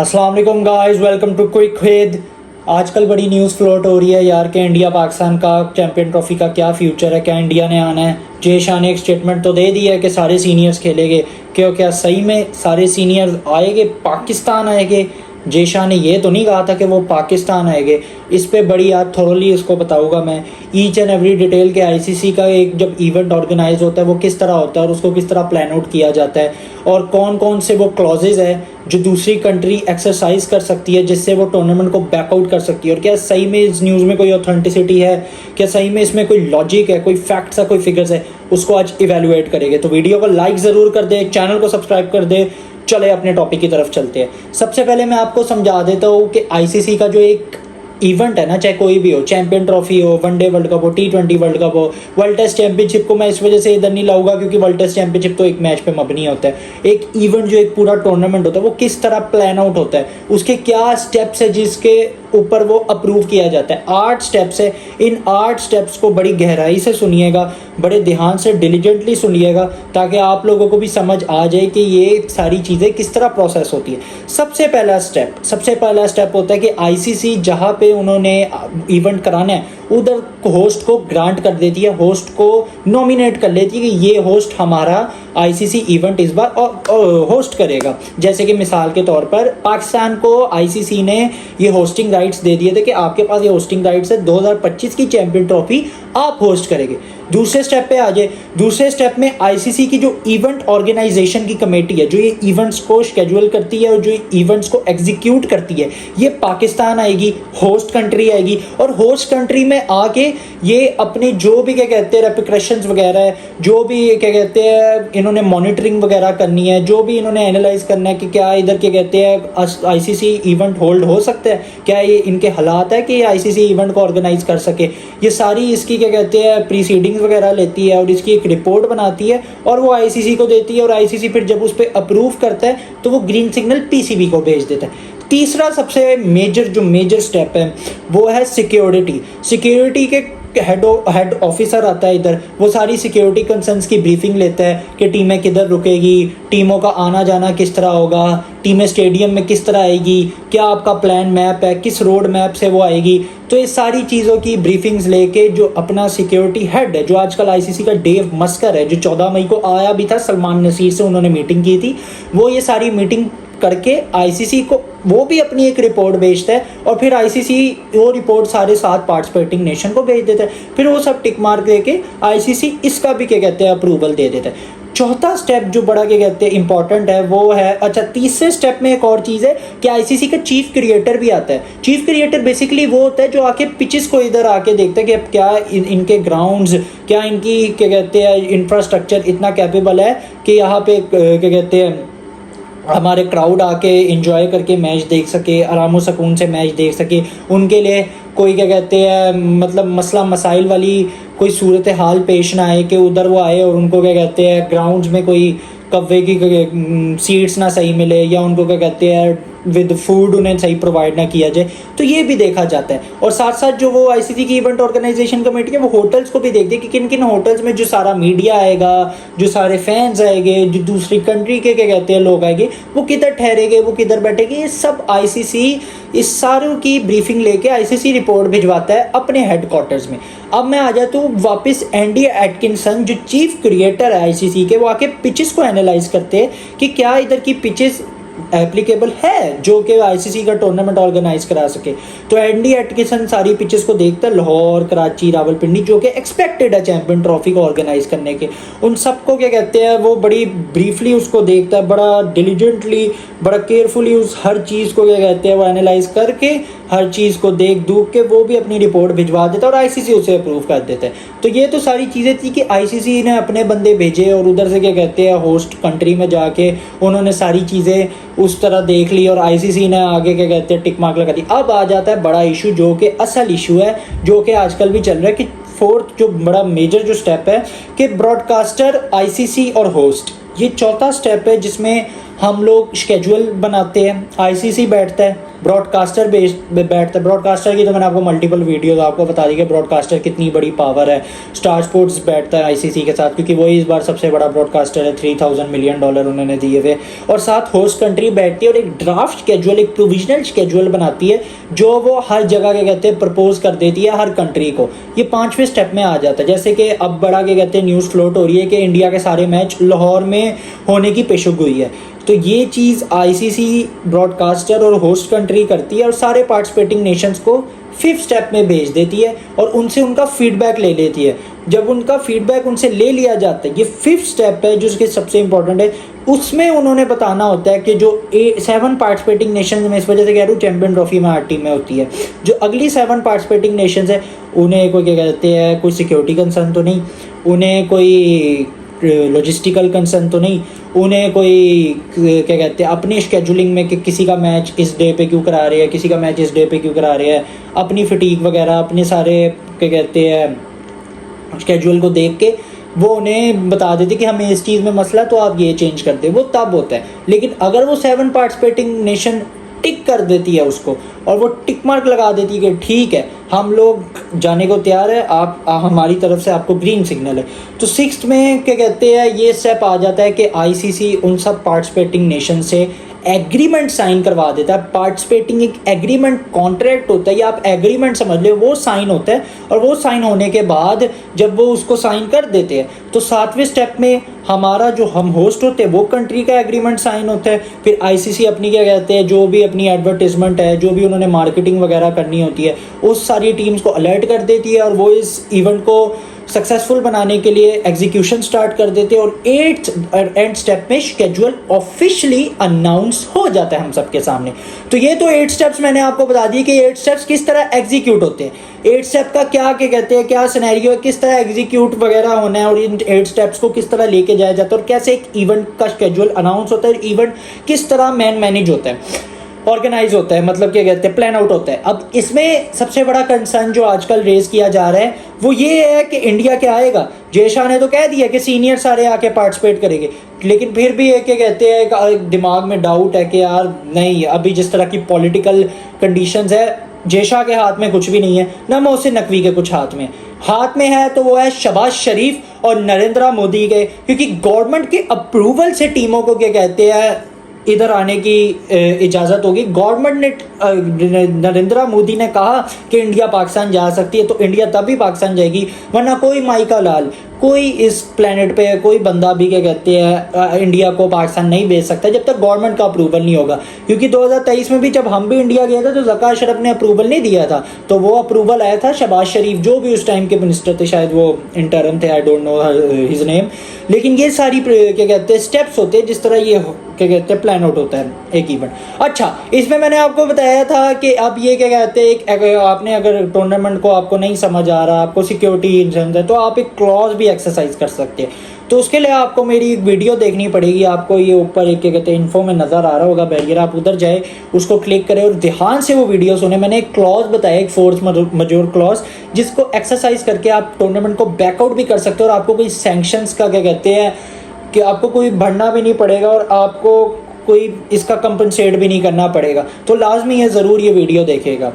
अस्सलाम वालेकुम guys, welcome to quick with. आजकल बड़ी न्यूज़ फ्लोट हो रही है यार कि इंडिया पाकिस्तान का चैंपियन ट्रॉफी का क्या फ्यूचर है, क्या इंडिया ने आना है। जय शाह ने एक स्टेटमेंट तो दे दिया है कि सारे सीनियर्स खेलेंगे। क्या सही में सारे सीनियर्स आएंगे, पाकिस्तान आएंगे? जय शाह ने ये तो नहीं कहा था कि वो पाकिस्तान आएंगे। इस पे बड़ी यार थोरली इसको बताऊंगा मैं, ईच एंड एवरी डिटेल के आईसीसी का एक जब इवेंट ऑर्गेनाइज होता है वो किस तरह होता है और उसको किस तरह प्लान आउट किया जाता है, और कौन कौन से वो क्लॉजेज है जो दूसरी कंट्री एक्सरसाइज कर सकती है जिससे वो टूर्नामेंट को बैकआउट कर सकती है, और क्या सही में इस न्यूज़ में कोई ऑथेंटिसिटी है, क्या सही में इसमें कोई लॉजिक है, कोई फैक्ट्स है, कोई फिगर्स है, उसको आज इवेलुएट करेंगे। तो वीडियो को लाइक ज़रूर कर दे, चैनल को सब्सक्राइब कर दे। चले अपने टॉपिक की तरफ चलते हैं। सबसे पहले मैं आपको समझा देता हूँ कि आईसीसी का जो एक इवेंट है ना, चाहे कोई भी हो, चैंपियन ट्रॉफी हो, वनडे वर्ल्ड कप हो, T20 वर्ल्ड कप हो, वर्ल्ड टेस्ट चैंपियनशिप को मैं इस वजह से इधर नहीं लाऊंगा क्योंकि वर्ल्ड टेस्ट चैंपियनशिप तो एक मैच पे मबनी होता है। एक इवेंट जो एक पूरा टूर्नामेंट होता है वो किस तरह प्लान आउट होता है, उसके क्या स्टेप्स है जिसके ऊपर वो अप्रूव किया जाता है। 8 स्टेप्स है। इन 8 स्टेप्स को बड़ी गहराई से सुनिएगा, बड़े ध्यान से डिलीजेंटली सुनिएगा, ताकि आप लोगों को भी समझ आ जाए कि ये सारी चीज़ें किस तरह प्रोसेस होती है। सबसे पहला स्टेप होता है कि आईसीसी जहाँ पे उन्होंने इवेंट कराना है उधर होस्ट को ग्रांट कर देती है, होस्ट को नॉमिनेट कर लेती है कि ये होस्ट हमारा आईसीसी इवेंट इस बार होस्ट करेगा। जैसे कि मिसाल के तौर पर पाकिस्तान को आईसीसी ने ये होस्टिंग राइट्स दे दिए थे कि आपके पास ये होस्टिंग राइट्स है, 2025 की चैंपियन ट्रॉफी आप होस्ट करेंगे। दूसरे स्टेप पे आ जाए। दूसरे स्टेप में आईसीसी की जो इवेंट ऑर्गेनाइजेशन की कमेटी है, जो ये इवेंट्स को शेड्यूल करती है और जो इवेंट्स को एग्जीक्यूट करती है, ये पाकिस्तान आएगी, होस्ट कंट्री आएगी, और होस्ट कंट्री में आके ये अपने जो भी क्या कहते हैं रेप्रिकॉशंस वगैरह है, जो भी क्या कहते हैं इन्होंने मॉनिटरिंग वगैरह करनी है, जो भी इन्होंने एनालाइज करना है कि क्या इधर क्या कहते हैं आईसीसी इवेंट होल्ड हो सकता है, क्या ये इनके हालात है कि ये आईसीसी इवेंट को ऑर्गेनाइज कर सके, ये सारी इसकी क्या कहते हैं प्रीसीडिंग्स वगैरह लेती है और इसकी एक रिपोर्ट बनाती है और वो आईसीसी को देती है, और आईसीसी फिर जब उस पर अप्रूव करता है तो वो ग्रीन सिग्नल पीसीबी को भेज देता है। तीसरा सबसे मेजर स्टेप है वो है सिक्योरिटी के हेड ऑफिसर आता है इधर, वो सारी सिक्योरिटी कंसर्न्स की ब्रीफिंग लेता है कि टीमें किधर रुकेगी, टीमों का आना जाना किस तरह होगा, टीमें स्टेडियम में किस तरह आएगी, क्या आपका प्लान मैप है, किस रोड मैप से वो आएगी। तो ये सारी चीज़ों की ब्रीफिंग्स लेके जो अपना सिक्योरिटी हेड है, जो आजकल आईसीसी का डेव मस्कर है, जो 14 मई को आया भी था, सलमान नसीर से उन्होंने मीटिंग की थी, वो ये सारी मीटिंग करके आईसीसी को वो भी अपनी एक रिपोर्ट भेजता है और फिर आईसीसी वो रिपोर्ट सारे 7 पार्टिसिपेटिंग नेशन को भेज देता है। फिर वो सब टिक मार्क देके आईसीसी इसका भी क्या कहते हैं अप्रूवल दे देता है। चौथा स्टेप जो बड़ा क्या कहते हैं इंपॉर्टेंट है वो है, अच्छा तीसरे स्टेप में एक और चीज़ है कि आईसीसी का चीफ क्रिएटर भी आता है। चीफ क्रिएटर बेसिकली वो होता है जो आके पिचेस को इधर आके देखता है कि अब क्या इनके ग्राउंड्स, क्या इनकी क्या कहते हैं इंफ्रास्ट्रक्चर इतना कैपेबल है कि यहाँ पे क्या कहते हैं हमारे क्राउड आके एंजॉय करके मैच देख सके, आराम व सुकून से मैच देख सके, उनके लिए कोई क्या कहते हैं मतलब मसला मसाइल वाली कोई सूरत हाल पेश ना आए कि उधर वो आए और उनको क्या कहते हैं ग्राउंड्स में कोई कव्वे की सीट्स ना सही मिले, या उनको क्या कहते हैं विद फूड उन्हें सही प्रोवाइड ना किया जाए। तो ये भी देखा जाता है। और साथ साथ जो वो आईसीसी की इवेंट ऑर्गेनाइजेशन कमेटी है वो होटल्स को भी देखती है कि किन किन होटल्स में जो सारा मीडिया आएगा, जो सारे फैंस आएंगे, जो दूसरी कंट्री के क्या कहते हैं लोग आएंगे, वो किधर ठहरेंगे, वो किधर बैठेंगे। ये सब आईसीसी इस सारों की ब्रीफिंग लेके आईसीसी रिपोर्ट भिजवाता है अपने हेडक्वार्टर्स में। अब मैं आ जाता हूँ वापस एंडी एटकिंसन जो चीफ क्रिएटर है आईसीसी के, वो आके पिचेस को एनालाइज करते हैं कि क्या इधर की पिचेस एप्लीकेबल है जो कि आईसीसी का टूर्नामेंट ऑर्गेनाइज करा सके। तो एंडी एटकिंसन सारी पिचेस को देखता है, लाहौर, कराची, रावलपिंडी, जो कि एक्सपेक्टेड है चैंपियन ट्रॉफी को ऑर्गेनाइज करने के, उन सबको क्या कहते हैं वो बड़ी ब्रीफली उसको देखता है, बड़ा डिलीजेंटली, बड़ा केयरफुली उस हर चीज़ को क्या कहते हैं वो एनालाइज करके हर चीज़ को देख दूख के वो भी अपनी रिपोर्ट भिजवा देता है और आईसीसी उसे अप्रूव कर देता है। तो ये तो सारी चीज़ें थी कि आईसीसी ने अपने बंदे भेजे और उधर से क्या कहते हैं होस्ट कंट्री में जाके उन्होंने सारी चीज़ें उस तरह देख ली और आईसीसी ने आगे क्या कहते हैं टिक मार्क लगा दी। अब आ जाता है बड़ा इशू जो कि असल इशू है, जो कि आजकल भी चल रहा है कि फोर्थ जो बड़ा मेजर जो स्टेप है कि ब्रॉडकास्टर, आईसीसी और होस्ट, ये चौथा स्टेप है जिसमें हम लोग शेड्यूल बनाते हैं, आईसीसी बैठता है, ब्रॉडकास्टर बैठता है। ब्रॉडकास्टर की तो मैंने आपको मल्टीपल वीडियोस आपको बता दी कि ब्रॉडकास्टर कितनी बड़ी पावर है। स्टार स्पोर्ट्स बैठता है आईसीसी के साथ, क्योंकि वही इस बार सबसे बड़ा ब्रॉडकास्टर है, $3000 मिलियन उन्होंने दिए हुए। और साथ होस्ट कंट्री बैठती है और एक ड्राफ्ट शेड्यूल, एक प्रोविजनल शेड्यूल बनाती है जो वो हर जगह के कहते हैं प्रपोज कर देती है हर कंट्री को। ये 5वें स्टेप में आ जाता है। जैसे कि अब बड़ा के कहते हैं न्यूज़ फ्लोट हो रही है कि इंडिया के सारे मैच लाहौर में होने की पेशगोई है। तो ये चीज़ आईसीसी, ब्रॉडकास्टर और होस्ट कंट्री करती है और सारे पार्टिसिपेटिंग नेशंस को 5th स्टेप में भेज देती है और उनसे उनका फीडबैक ले लेती है। जब उनका फीडबैक उनसे ले लिया जाता है, ये 5th स्टेप है जो उसके सबसे इंपॉर्टेंट है। उसमें उन्होंने बताना होता है कि जो 7 पार्टिसिपेटिंग नेशन, मैं इस वजह से कह रहा हूँ चैंपियन ट्रॉफी में 8 टीमें होती है, जो अगली 7 पार्टिसिपेटिंग नेशन है उन्हें कोई क्या कहते हैं, कोई सिक्योरिटी कंसर्न तो नहीं, उन्हें कोई लॉजिस्टिकल कंसर्न तो नहीं, उन्हें कोई क्या कहते हैं अपनी शेड्यूलिंग में कि किसी का मैच इस डे पे क्यों करा रहे हैं, किसी का मैच इस डे पे क्यों करा रहे हैं, अपनी फटीक वगैरह अपने सारे क्या कहते हैं शेड्यूल को देख के वो उन्हें बता देते कि हमें इस चीज़ में मसला, तो आप ये चेंज कर दें। वो तब होता है। लेकिन अगर वो 7 पार्टिसिपेटिंग नेशन टिक कर देती है उसको और वो टिक मार्क लगा देती है कि ठीक है हम लोग जाने को तैयार है, आप हमारी तरफ से आपको ग्रीन सिग्नल है, तो 6th में क्या कहते हैं ये स्टेप आ जाता है कि आईसीसी उन सब पार्टिसिपेटिंग नेशन से एग्रीमेंट साइन करवा देता है। पार्टिसिपेटिंग एक एग्रीमेंट कॉन्ट्रैक्ट होता है या आप एग्रीमेंट समझ लो, वो साइन होता है। और वो साइन होने के बाद जब वो उसको साइन कर देते हैं तो 7वें स्टेप में हमारा जो हम होस्ट होते हैं वो कंट्री का एग्रीमेंट साइन होता है। फिर आईसीसी अपनी क्या कहते हैं जो भी अपनी एडवर्टीजमेंट है, जो भी उन्होंने मार्केटिंग वगैरह करनी होती है, उस सारी टीम्स को अलर्ट कर देती है और वो इस इवेंट को सक्सेसफुल बनाने के लिए एग्जीक्यूशन स्टार्ट कर देते हैं। और 8th एंड स्टेप में शेड्यूल ऑफिशियली अनाउंस हो जाता है हम सबके सामने। तो ये तो 8 स्टेप्स मैंने आपको बता दिए कि 8 स्टेप्स किस तरह एग्जीक्यूट होते हैं। 8 स्टेप का क्या कहते हैं, क्या सिनेरियो है, किस तरह एग्जीक्यूट वगैरह होना है और इन 8 स्टेप्स को किस तरह लेके जाया जाता है और कैसे एक इवेंट का शेड्यूल अनाउंस होता है, इवेंट किस तरह मैनेज होता है, ऑर्गेनाइज होता है, मतलब क्या कहते हैं प्लान आउट होता है। अब इसमें सबसे बड़ा कंसर्न जो आजकल रेज किया जा रहा है वो ये है कि इंडिया क्या आएगा। जय शाह ने तो कह दिया कि सीनियर सारे आके पार्टिसिपेट करेंगे, लेकिन फिर भी क्या कहते हैं दिमाग में डाउट है कि यार नहीं, अभी जिस तरह की पॉलिटिकल कंडीशंस है, जय शाह के हाथ में कुछ भी नहीं है, ना मोहसिन नकवी के कुछ हाथ में है तो वो है शहबाज शरीफ और नरेंद्र मोदी के, क्योंकि गवर्नमेंट के अप्रूवल से टीमों को क्या कहते हैं इधर आने की इजाज़त होगी। गवर्नमेंट ने, नरेंद्र मोदी ने कहा कि इंडिया पाकिस्तान जा सकती है, तो इंडिया तभी पाकिस्तान जाएगी, वरना कोई माइका लाल, कोई इस प्लेनेट पे कोई बंदा भी क्या कहते हैं इंडिया को पाकिस्तान नहीं भेज सकता जब तक गवर्नमेंट का अप्रूवल नहीं होगा। क्योंकि 2023 में भी जब हम भी इंडिया गए थे तो ज़का अशरफ ने अप्रूवल नहीं दिया था, तो वो अप्रूवल आया था शहबाज शरीफ जो भी उस टाइम के मिनिस्टर थे, शायद वो इंटरम थे, I don't know his name. लेकिन ये सारी क्या कहते हैं स्टेप्स होते हैं जिस तरह ये क्या कहते हैं प्लान आउट होता है एक इवेंट। अच्छा, इसमें मैंने आपको बताया था कि अब ये क्या कहते हैं आपने अगर टूर्नामेंट को आपको नहीं समझ आ रहा, आपको सिक्योरिटी इंश्योरेंस है, तो आप एक क्लॉज भी एक्सरसाइज कर सकते हैं। तो उसके लिए आपको मेरी एक वीडियो देखनी पड़ेगी। आपको ये ऊपर एक क्या कहते हैं इन्फो में नज़र आ रहा होगा बैरियर, आप उधर जाए, उसको क्लिक करें और ध्यान से वो वीडियो सुने। मैंने एक क्लॉज बताया, एक फोर्स मजोर क्लॉज, जिसको एक्सरसाइज करके आप टूर्नामेंट को बैकआउट भी कर सकते हो और आपको कोई सैंक्शंस का क्या कहते हैं कि आपको कोई भरना भी नहीं पड़ेगा और आपको कोई इसका कंपनसेट भी नहीं करना पड़ेगा। तो लाजमी है, ज़रूर ये वीडियो देखेगा।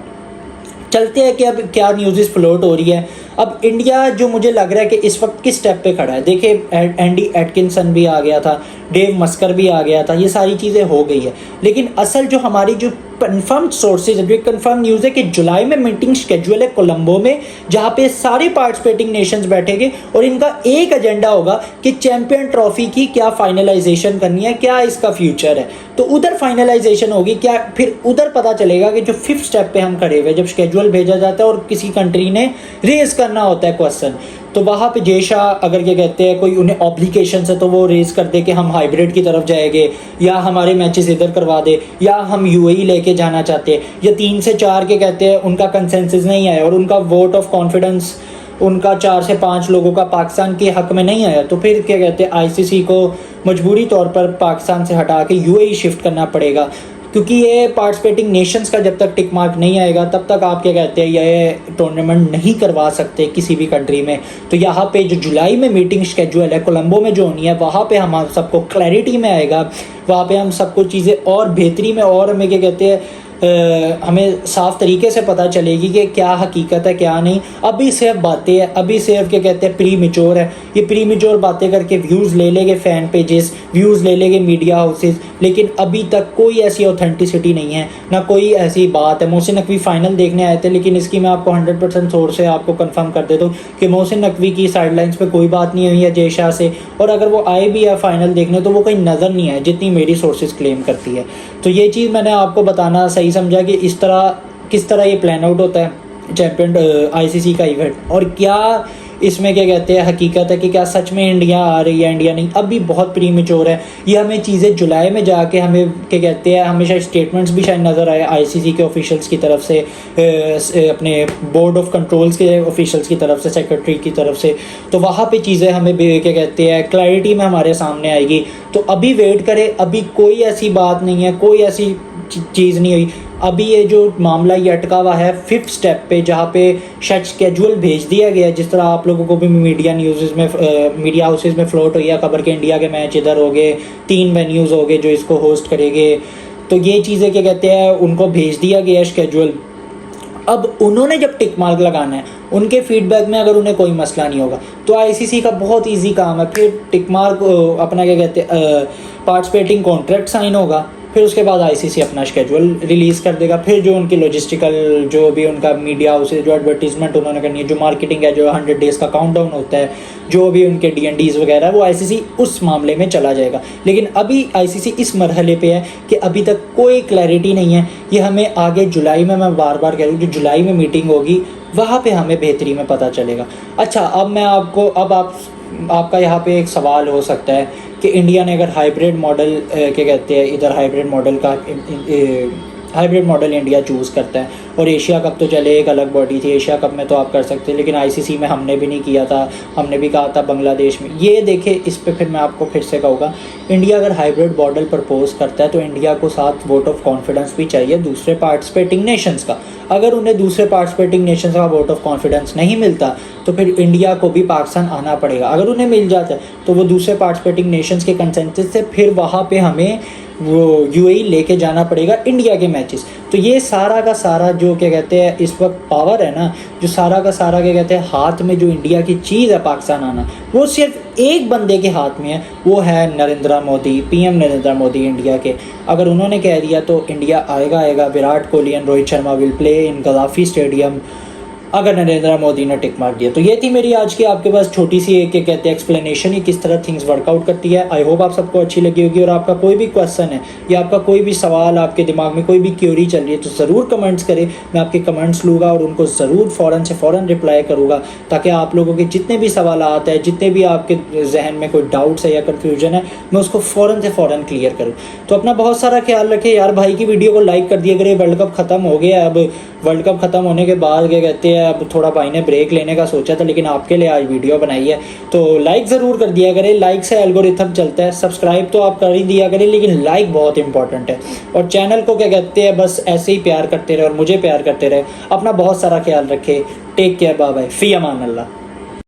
चलते हैं कि अब क्या न्यूज़ फ्लोट हो रही है। अब इंडिया जो मुझे लग रहा है कि इस वक्त किस स्टेप पे खड़ा है, देखिए एंडी एटकिंसन भी आ गया था, डेव मस्कर भी आ गया था, ये सारी चीज़ें हो गई है। लेकिन असल जो हमारी जो कन्फर्म सोर्सेज है, जो कन्फर्म न्यूज़ है कि जुलाई में मीटिंग शेड्यूल है कोलंबो में, जहाँ पे सारे पार्टिसिपेटिंग नेशंस बैठेंगे और इनका एक एजेंडा होगा कि चैंपियन ट्रॉफी की क्या फाइनलाइजेशन करनी है, क्या इसका फ्यूचर है। तो उधर फाइनलाइजेशन होगी क्या, फिर उधर पता चलेगा कि जो 5th स्टेप पे हम खड़े हुए, जब शेड्यूल भेजा जाता है और किसी कंट्री ने रेज करना होता है क्वेश्चन, तो वहाँ पे जय शाह अगर क्या कहते हैं कोई उन्हें ऑब्लिगेशन है तो वो रेज कर दे कि हम हाइब्रिड की तरफ जाएंगे, या हमारे मैचेस इधर करवा दे, या हम यूएई लेके जाना चाहते हैं, या 3 से 4 के कहते हैं उनका कंसेंसस नहीं आया और उनका वोट ऑफ कॉन्फिडेंस उनका 4 से 5 लोगों का पाकिस्तान के हक में नहीं आया, तो फिर क्या कहते हैं आईसीसी को मजबूरी तौर पर पाकिस्तान से हटा के यूएई शिफ्ट करना पड़ेगा। क्योंकि ये पार्टिसिपेटिंग नेशंस का जब तक टिक मार्क नहीं आएगा तब तक आप क्या कहते हैं ये टूर्नामेंट नहीं करवा सकते किसी भी कंट्री में। तो यहाँ पे जो जुलाई में मीटिंग शेड्यूल है कोलंबो में जो होनी है, वहाँ पे हम सबको क्लैरिटी में आएगा वहाँ पे हम सब कुछ चीज़ें और बेहतरी में और हमें क्या कहते हैं हमें साफ तरीके से पता चलेगी कि क्या हकीकत है क्या नहीं। अभी सिर्फ बातें हैं, अभी सिर्फ क्या कहते हैं प्री मेच्योर है, ये प्री मेच्योर बातें करके व्यूज़ ले लेंगे फैन पेजेस, व्यूज़ ले लेंगे मीडिया हाउसेस, लेकिन अभी तक कोई ऐसी ऑथेंटिसिटी नहीं है, ना कोई ऐसी बात है। मोहसिन नकवी फाइनल देखने आए थे, लेकिन इसकी मैं आपको 100% सोर्स से आपको कंफर्म कर देता हूँ कि मोहसिन नकवी की साइडलाइंस पे कोई बात नहीं हुई है जय शाह से, और अगर वो आए भी है फाइनल देखने तो वो कहीं नज़र नहीं आए जितनी मेरी सोर्सेज क्लेम करती है। तो ये चीज़ मैंने आपको बताना सही समझा कि इस तरह किस तरह ये प्लान आउट होता है चैंपियन आईसीसी का इवेंट, और क्या इसमें क्या कहते हैं हकीकत है कि क्या सच में इंडिया आ रही है इंडिया नहीं। अभी बहुत प्री मेच्योर है, ये हमें चीज़ें जुलाई में जाके हमें क्या कहते हैं हमेशा स्टेटमेंट्स भी शायद नज़र आए आईसीसी के ऑफिशियल्स की तरफ से, अपने बोर्ड ऑफ कंट्रोल्स के ऑफिशियल्स की तरफ से, सेक्रेटरी की तरफ से, तो वहाँ पे चीज़ें हमें क्या कहते हैं क्लैरिटी में हमारे सामने आएगी। तो अभी वेट करें, अभी कोई ऐसी बात नहीं है, कोई ऐसी चीज़ नहीं हुई। अभी ये जो मामला ये अटका हुआ है 5th स्टेप पे, जहाँ पे शायद स्केड्यूल भेज दिया गया है, जिस तरह आप लोगों को भी मीडिया न्यूज़ में मीडिया हाउसेज में फ्लोट हुई है खबर के इंडिया के मैच इधर हो गए, 3 वेन्यूज़ हो गए जो इसको होस्ट करेंगे। तो ये चीज़ें क्या कहते हैं उनको भेज दिया गया है स्केड्यूल। अब उन्होंने जब टिक मार्क लगाना है, उनके फीडबैक में अगर उन्हें कोई मसला नहीं होगा तो आईसीसी का बहुत इजी काम है, फिर टिक मार्क अपना क्या कहते हैं पार्टिसिपेटिंग कॉन्ट्रैक्ट साइन होगा, फिर उसके बाद आईसीसी अपना शेड्यूल रिलीज़ कर देगा। फिर जो उनकी लॉजिस्टिकल जो भी उनका मीडिया हाउस जो एडवर्टीजमेंट उन्होंने करनी है, जो मार्केटिंग है, जो 100 डेज़ का काउंटडाउन होता है, जो भी उनके डीएनडीज़ वगैरह, वो आईसीसी उस मामले में चला जाएगा। लेकिन अभी आईसीसी इस मरहले पे है कि अभी तक कोई क्लैरिटी नहीं है। ये हमें आगे जुलाई में, मैं बार बार कह रहा हूँ, जो जुलाई में मीटिंग होगी वहाँ पे हमें बेहतरी में पता चलेगा। अच्छा, अब मैं आपको आपका यहाँ पे एक सवाल हो सकता है कि इंडिया ने अगर हाइब्रिड मॉडल क्या कहते हैं इधर हाइब्रिड मॉडल इंडिया चूज़ करता है, और एशिया कप तो चले एक अलग बॉडी थी, एशिया कप में तो आप कर सकते हैं, लेकिन आईसीसी में हमने भी नहीं किया था, हमने भी कहा था बांग्लादेश में। ये देखे इस पे फिर मैं आपको फिर से कहूँगा, इंडिया अगर हाइब्रिड मॉडल प्रपोज करता है तो इंडिया को साथ वोट ऑफ कॉन्फिडेंस भी चाहिए दूसरे पार्टिसिपेटिंग नेशंस का। अगर उन्हें दूसरे पार्टिसिपेटिंग नेशंस का वोट ऑफ कॉन्फिडेंस नहीं मिलता तो फिर इंडिया को भी पाकिस्तान आना पड़ेगा। अगर उन्हें मिल जाता है तो वो दूसरे पार्टिसिपेटिंग नेशंस के कंसेंसस से फिर वहाँ पे हमें वो यूएई लेके जाना पड़ेगा इंडिया के मैचेस। तो ये सारा का सारा जो क्या कहते हैं इस वक्त पावर है ना, जो सारा का सारा क्या कहते हैं हाथ में जो इंडिया की चीज़ है पाकिस्तान आना, वो सिर्फ एक बंदे के हाथ में है, वो है नरेंद्र मोदी, पीएम नरेंद्र मोदी इंडिया के। अगर उन्होंने कह दिया तो इंडिया आएगा। Virat Kohli and Rohit Sharma will play in Gaddafi stadium अगर नरेंद्र मोदी ने टिक मार दिया। तो ये थी मेरी आज की आपके पास छोटी सी एक कहते हैं एक्सप्लेनेशन, ही किस तरह थिंग्स वर्कआउट करती है। आई होप आप सबको अच्छी लगी होगी, और आपका कोई भी क्वेश्चन है या आपका कोई भी सवाल, आपके दिमाग में कोई भी क्यूरी चल रही है तो ज़रूर कमेंट्स करें। मैं आपके कमेंट्स लूँगा और उनको ज़रूर फ़ौरन रिप्लाई करूँगा, ताकि आप लोगों के जितने भी सवाल आते हैं, जितने भी आपके जहन में कोई डाउट्स है या कन्फ्यूजन है, मैं उसको फ़ौरन क्लियर करूँ। तो अपना बहुत सारा ख्याल रखें यार। भाई की वीडियो को लाइक कर दिया करें। वर्ल्ड कप ख़त्म हो गया, अब वर्ल्ड कप ख़त्म होने के बाद क्या कहते हैं अब थोड़ा भाई ने ब्रेक लेने का सोचा था, लेकिन आपके लिए आज वीडियो बनाई है, तो लाइक ज़रूर कर दिया करें। लाइक से एल्गोरिथम चलता है, सब्सक्राइब तो आप कर ही दिया करें, लेकिन लाइक बहुत इंपॉर्टेंट है। और चैनल को क्या कहते हैं बस ऐसे ही प्यार करते रहे और मुझे प्यार करते रहे। अपना बहुत सारा ख्याल रखें। टेक केयर, बाय बाय, फ़ी अमान अल्लाह।